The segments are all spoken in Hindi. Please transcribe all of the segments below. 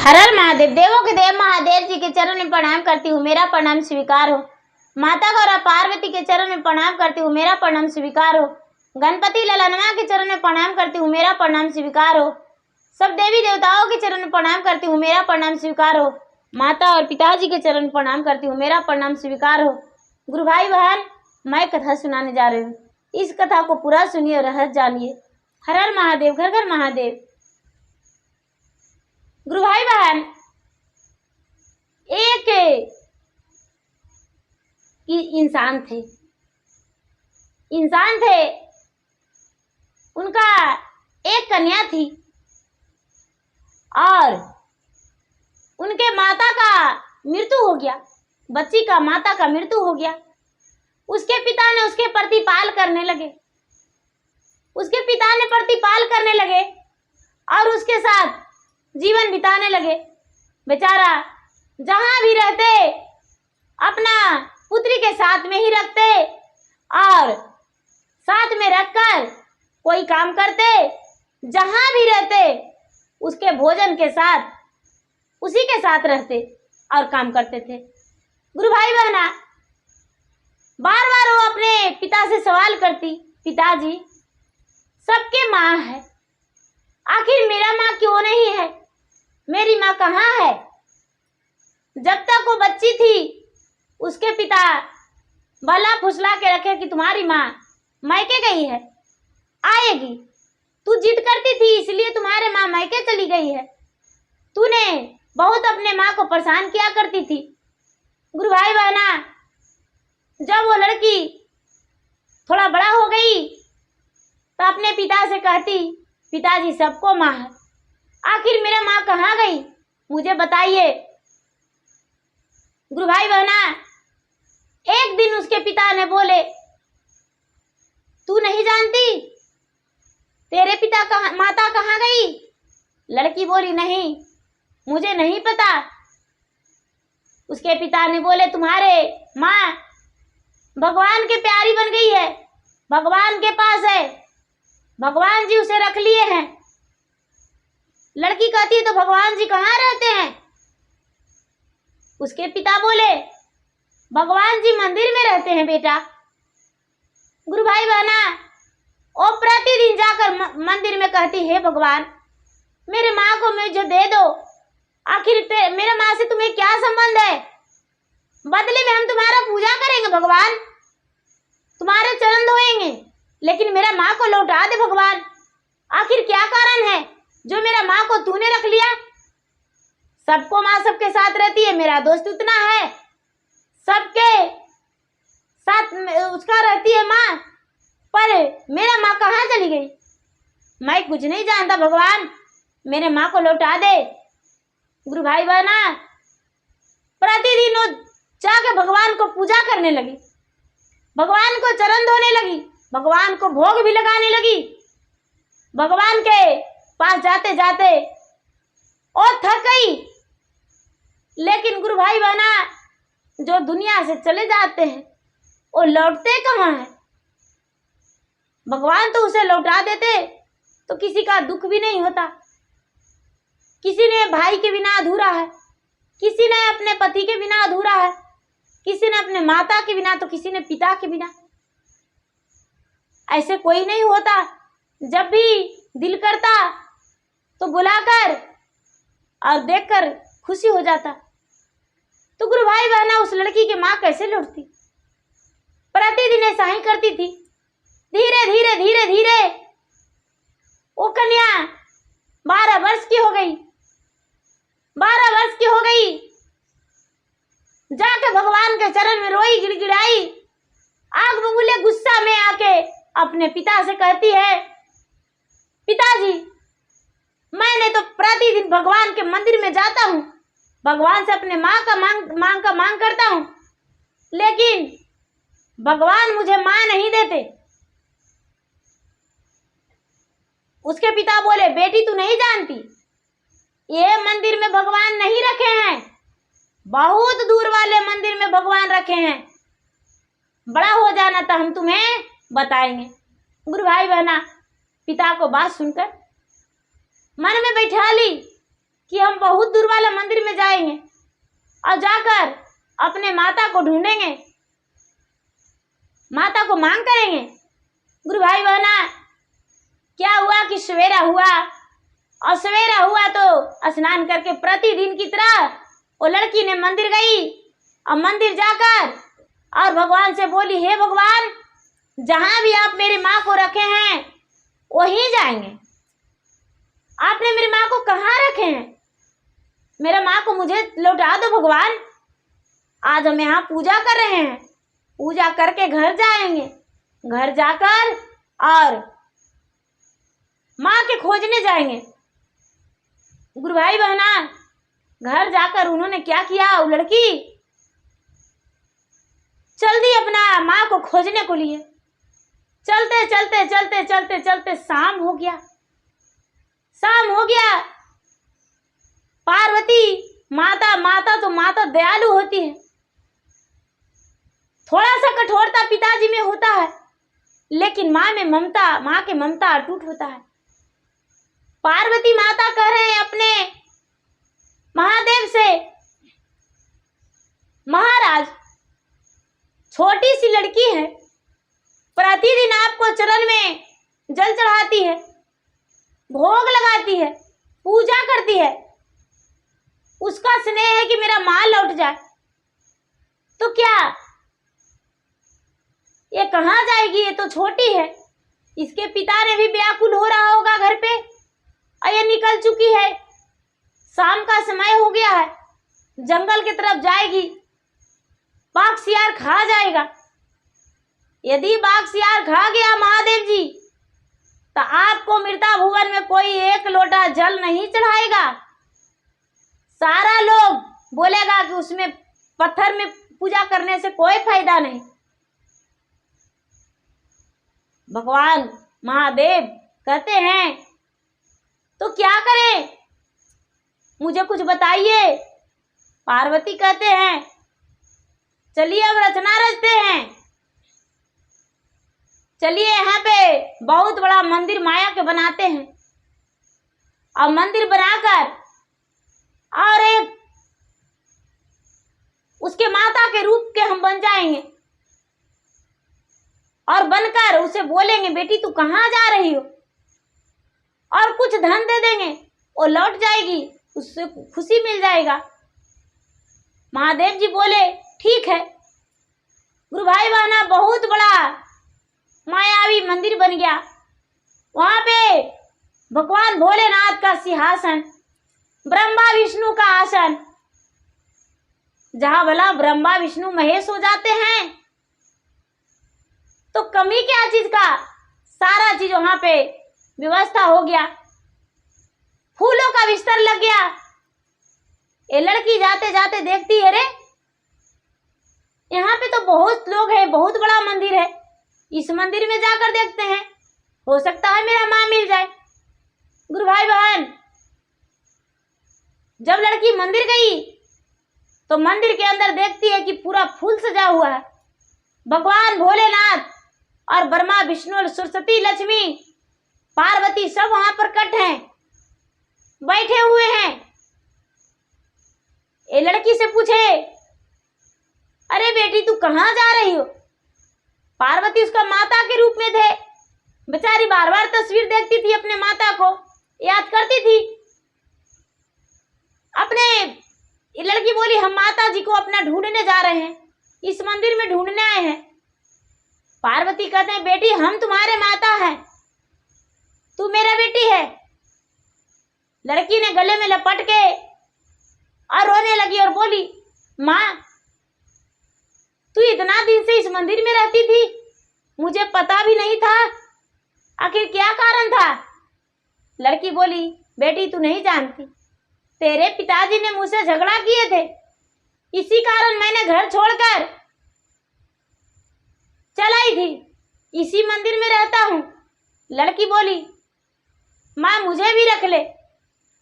हर हर महादेव। देवों के देव महादेव जी के चरण में प्रणाम करती हूँ, मेरा प्रणाम स्वीकार हो। माता गौरा पार्वती के चरण में प्रणाम करती हूँ, मेरा प्रणाम स्वीकार हो। गणपति ललनवा के चरण में प्रणाम करती हूँ, मेरा प्रणाम स्वीकार हो। सब देवी देवताओं के चरण में प्रणाम करती हूँ, मेरा प्रणाम स्वीकार हो। माता और पिताजी के चरण में प्रणाम करती हूँ, मेरा प्रणाम स्वीकार हो। गुरु भाई बहन, मैं कथा सुनाने जा रही हूँ। इस कथा को पूरा सुनिए और रहस्य जानिए। हर हर महादेव, घर घर महादेव। गुरु भाई बहन, एक इंसान थे। उनका एक कन्या थी और उनके माता का मृत्यु हो गया। बच्ची का माता का मृत्यु हो गया। उसके पिता ने उसके प्रतिपाल करने लगे और उसके साथ जीवन बिताने लगे। बेचारा जहां भी रहते अपना पुत्री के साथ में ही रखते और साथ में रखकर कोई काम करते। जहां भी रहते उसके भोजन के साथ उसी के साथ रहते और काम करते थे। गुरु भाई बहना, बार बार वो अपने पिता से सवाल करती, पिताजी सबके माँ है, आखिर मेरा माँ क्यों नहीं है? मेरी माँ कहाँ है? जब तक वो बच्ची थी उसके पिता बला फुसला के रखे कि तुम्हारी माँ मायके गई है, आएगी। तू जिद करती थी इसलिए तुम्हारे माँ मायके चली गई है। तूने बहुत अपने माँ को परेशान किया करती थी। गुरु भाई बहना, जब वो लड़की थोड़ा बड़ा हो गई तो अपने पिता से कहती, पिताजी सबको माँ है, आखिर मेरा माँ कहाँ गई, मुझे बताइए। गुरु भाई बहना, एक दिन उसके पिता ने बोले, तू नहीं जानती तेरे पिता माता कहाँ गई? लड़की बोली, नहीं मुझे नहीं पता। उसके पिता ने बोले, तुम्हारे माँ भगवान के प्यारी बन गई है, भगवान के पास है, भगवान जी उसे रख लिए हैं। लड़की कहती है, तो भगवान जी कहाँ रहते हैं? उसके पिता बोले, भगवान जी मंदिर में रहते हैं बेटा। गुरु भाई बहना, वो प्रतिदिन जाकर मंदिर में कहती है, भगवान मेरे माँ को मुझे दे दो, आखिर मेरे माँ से तुम्हें क्या संबंध है? बदले में हम तुम्हारा पूजा करेंगे भगवान, तुम्हारे चरण धोएंगे, लेकिन मेरा माँ को लौटा दे भगवान। आखिर क्या कारण है जो मेरा माँ को तूने रख लिया? सबको माँ सबके साथ रहती है, मेरा दोस्त उतना है, सबके साथ उसका रहती है माँ, पर मेरा माँ कहाँ चली गई? मैं कुछ नहीं जानता भगवान, मेरे माँ को लौटा दे। गुरु भाई बहना, प्रतिदिन वो जाके भगवान को पूजा करने लगी, भगवान को चरण धोने लगी, भगवान को भोग भी लगाने लगी। भगवान के पास जाते जाते और थक गई। लेकिन गुरु भाई बहना, जो दुनिया से चले जाते हैं वो लौटते कहाँ हैं? भगवान तो उसे लौटा देते तो किसी का दुख भी नहीं होता। किसी ने भाई के बिना अधूरा है, किसी ने अपने पति के बिना अधूरा है, किसी ने अपने माता के बिना, तो किसी ने पिता के बिना। ऐसे कोई नहीं होता। जब भी दिल करता तो बुलाकर और देखकर खुशी हो जाता। तो गुरु भाई बहना, उस लड़की की माँ कैसे लौटती? प्रतिदिन ऐसा ही करती थी। धीरे धीरे धीरे धीरे वो कन्या 12 वर्ष की हो गई। 12 वर्ष की हो गई, जाके भगवान के चरण में रोई, गिड़गिड़ाई, आग बबूले गुस्सा में आके अपने पिता से कहती है, पिताजी मैंने तो प्रतिदिन भगवान के मंदिर में जाता हूँ, भगवान से अपने माँ का मांग करता हूँ, लेकिन भगवान मुझे माँ नहीं देते। उसके पिता बोले, बेटी तू नहीं जानती, ये मंदिर में भगवान नहीं रखे हैं, बहुत दूर वाले मंदिर में भगवान रखे हैं, बड़ा हो जाना तो हम तुम्हें बताएंगे। गुरु भाई बहना, पिता को बात सुनकर मन में बैठा ली कि हम बहुत दूर वाला मंदिर में जाएंगे और जाकर अपने माता को ढूंढेंगे, माता को मांग करेंगे। गुरु भाई बहना, क्या हुआ कि सवेरा हुआ, और सवेरा हुआ तो स्नान करके प्रतिदिन की तरह वो लड़की ने मंदिर गई और मंदिर जाकर और भगवान से बोली, हे भगवान, जहां भी आप मेरी माँ को रखे हैं वहीं जाएंगे। आपने मेरी माँ को कहाँ रखे हैं? मेरा माँ को मुझे लौटा दो भगवान। आज हम यहाँ पूजा कर रहे हैं, पूजा करके घर जाएंगे, घर जाकर और माँ के खोजने जाएंगे। गुरु भाई बहना, घर जाकर उन्होंने क्या किया, वो लड़की चल दी अपना माँ को खोजने को लिए। चलते चलते चलते चलते चलते शाम हो गया, शाम हो गया। पार्वती माता तो माता दयालु होती है, थोड़ा सा कठोरता पिताजी में होता है, लेकिन माँ के ममता अटूट होता है। पार्वती माता कह रहे हैं अपने महादेव से, महाराज, छोटी सी लड़की है, प्रतिदिन आपको चरण में जल चढ़ाती है, भोग लगाती है, पूजा करती है, उसका स्नेह है कि मेरा माँ लौट जाए, तो क्या ये कहाँ जाएगी? ये तो छोटी है। इसके पिता ने भी व्याकुल हो रहा होगा घर पे, और ये निकल चुकी है, शाम का समय हो गया है, जंगल की तरफ जाएगी, बाघ सियार खा जाएगा। यदि बाघ सियार खा गया महादेव जी, तो आपको मृता भुवन में कोई एक लोटा जल नहीं चढ़ाएगा। सारा लोग बोलेगा कि उसमें पत्थर में पूजा करने से कोई फायदा नहीं। भगवान महादेव कहते हैं, तो क्या करें, मुझे कुछ बताइए। पार्वती कहते हैं, चलिए अब रचना रचते हैं, चलिए यहाँ पे बहुत बड़ा मंदिर माया के बनाते हैं, और मंदिर बनाकर और एक उसके माता के रूप के हम बन जाएंगे, और बनकर उसे बोलेंगे, बेटी तू कहाँ जा रही हो, और कुछ धन दे देंगे, वो लौट जाएगी, उससे खुशी मिल जाएगा। महादेव जी बोले, ठीक है। गुरु भाई बहना, बहुत बड़ा मायावी मंदिर बन गया। वहां पे भगवान भोलेनाथ का सिंहासन, ब्रह्मा विष्णु का आसन, जहां भला ब्रह्मा विष्णु महेश हो जाते हैं, तो कमी क्या चीज का, सारा चीज वहां पे व्यवस्था हो गया, फूलों का बिस्तर लग गया। ये लड़की जाते जाते देखती है, रे यहाँ पे तो बहुत लोग हैं, बहुत बड़ा मंदिर है, इस मंदिर में जाकर देखते हैं, हो सकता है मेरा माँ मिल जाए। गुरु भाई बहन, जब लड़की मंदिर गई तो मंदिर के अंदर देखती है कि पूरा फूल सजा हुआ है, भगवान भोलेनाथ और ब्रह्मा विष्णु और सरस्वती लक्ष्मी पार्वती सब वहां पर कट हैं, बैठे हुए हैं। ये लड़की से पूछे, अरे बेटी तू कहाँ जा रही हो? पार्वती उसका माता के रूप में थे, बेचारी बार बार तस्वीर देखती थी, अपने माता को याद करती थी। अपने ये लड़की बोली, हम माता जी को अपना ढूंढने जा रहे हैं, इस मंदिर में ढूंढने आए हैं। पार्वती कहते हैं, बेटी हम तुम्हारे माता हैं, तू मेरा बेटी है। लड़की ने गले में लपट के और रोने लगी और बोली, माँ तू इतना दिन से इस मंदिर में रहती थी, मुझे पता भी नहीं था, आखिर क्या कारण था? लड़की बोली, बेटी तू नहीं जानती, तेरे पिताजी ने मुझसे झगड़ा किए थे, इसी कारण मैंने घर छोड़कर चल आई थी, इसी मंदिर में रहता हूँ। लड़की बोली, माँ मुझे भी रख ले,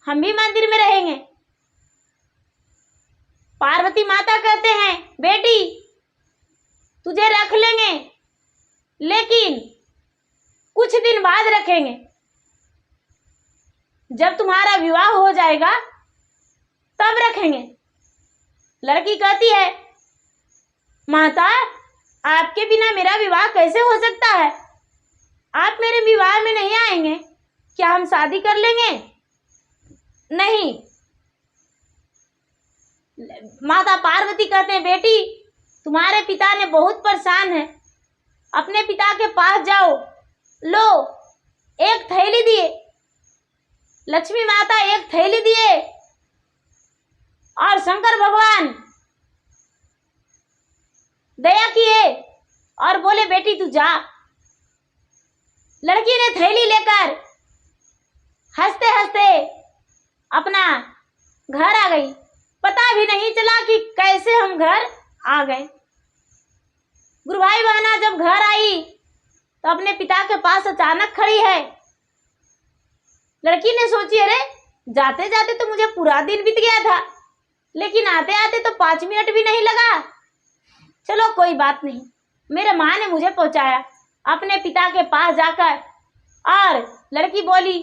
हम भी मंदिर में रहेंगे। पार्वती माता कहते हैं, बेटी तुझे रख लेंगे, लेकिन कुछ दिन बाद रखेंगे, जब तुम्हारा विवाह हो जाएगा रखेंगे। लड़की कहती है, माता आपके बिना मेरा विवाह कैसे हो सकता है? आप मेरे विवाह में नहीं आएंगे, क्या हम शादी कर लेंगे? नहीं। माता पार्वती कहते हैं, बेटी तुम्हारे पिता ने बहुत परेशान है, अपने पिता के पास जाओ, लो एक थैली दिए। लक्ष्मी माता एक थैली दिए और शंकर भगवान दया किए और बोले, बेटी तू जा। लड़की ने थैली लेकर हंसते हंसते अपना घर आ गई। पता भी नहीं चला कि कैसे हम घर आ गए। गुरु भाई बहना जब घर आई तो अपने पिता के पास अचानक खड़ी है। लड़की ने सोची, अरे जाते जाते तो मुझे पूरा दिन बीत गया था, लेकिन आते आते तो 5 मिनट भी नहीं लगा। चलो कोई बात नहीं, मेरे माँ ने मुझे पहुंचाया। अपने पिता के पास जाकर और लड़की बोली,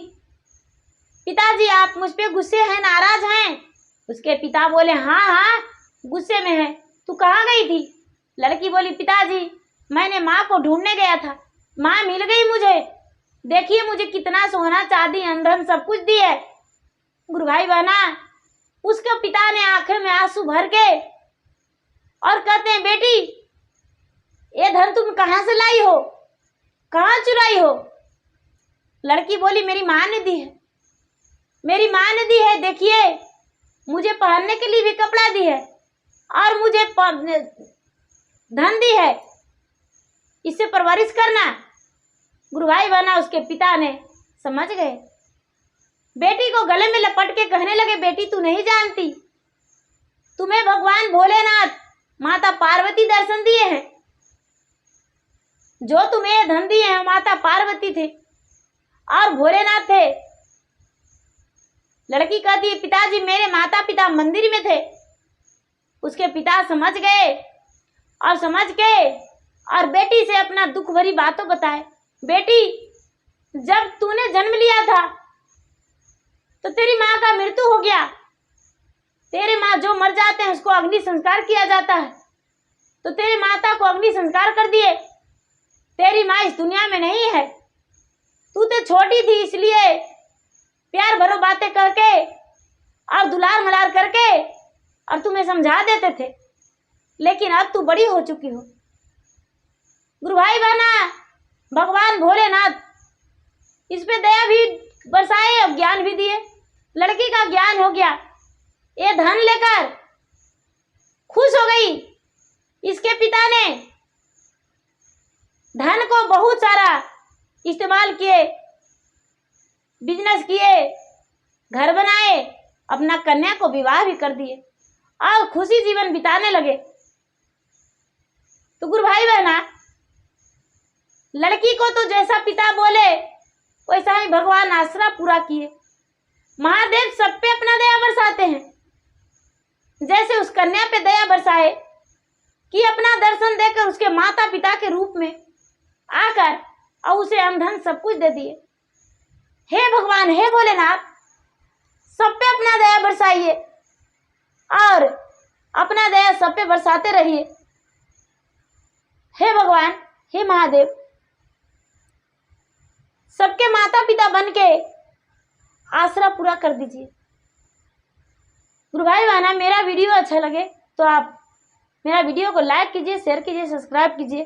पिताजी आप मुझ पे गुस्से हैं, नाराज हैं? उसके पिता बोले, हाँ हाँ गुस्से में है, तू कहाँ गई थी? लड़की बोली, पिताजी मैंने माँ को ढूंढने गया था, माँ मिल गई मुझे, देखिए मुझे कितना सोना चांदी अंधन सब कुछ दी है। गुरु भाई बहना उसके पिता ने आंखें में आंसू भर के और कहते हैं, बेटी ये धन तुम कहाँ से लाई हो, कहाँ चुराई हो? लड़की बोली, मेरी माँ ने दी है, मेरी माँ ने दी है। देखिए मुझे पहनने के लिए भी कपड़ा दी है और मुझे धन दी है, इससे परवरिश करना। गुरु भाई बहना उसके पिता ने समझ गए। बेटी को गले में लपट के कहने लगे, बेटी तू नहीं जानती, तुम्हें भगवान भोलेनाथ माता पार्वती दर्शन दिए हैं। जो तुम्हें धन दिए हैं माता पार्वती थे और भोलेनाथ थे। लड़की कहती है, पिताजी मेरे माता पिता मंदिर में थे। उसके पिता समझ गए और समझ के और बेटी से अपना दुख भरी बातों बताए। बेटी जब तूने जन्म लिया था तो तेरी माँ का मृत्यु हो गया, तेरे माँ जो मर जाते हैं उसको अग्नि संस्कार किया जाता है, तो तेरे माता को अग्नि संस्कार कर दिए। तेरी माँ इस दुनिया में नहीं है, तू तो छोटी थी इसलिए प्यार भरो बातें करके और दुलार मलार करके और तुम्हें समझा देते थे, लेकिन अब तू बड़ी हो चुकी हो। गुरु भाई बहना भगवान भोलेनाथ इस पे दया भी बरसाए और ज्ञान भी दिए। लड़की का ज्ञान हो गया, ये धन लेकर खुश हो गई। इसके पिता ने धन को बहुत सारा इस्तेमाल किए, बिजनेस किए, घर बनाए, अपना कन्या को विवाह भी कर दिए और खुशी जीवन बिताने लगे। तो गुरु भाई बहना लड़की को तो जैसा पिता बोले वैसा ही भगवान आसरा पूरा किए। महादेव सब पे अपना दया बरसाते हैं, जैसे उस कन्या पे दया बरसाए कि अपना दर्शन देकर उसके माता पिता के रूप में आकर और उसे अंधन सब कुछ दे दिए। हे भगवान, हे भोलेनाथ, सब पे अपना दया बरसाइए और अपना दया सब पे बरसाते रहिए। हे भगवान, हे महादेव, सबके माता पिता बन के आसरा पूरा कर दीजिए। गुरु भाई बहना मेरा वीडियो अच्छा लगे तो आप मेरा वीडियो को लाइक कीजिए, शेयर कीजिए, सब्सक्राइब कीजिए।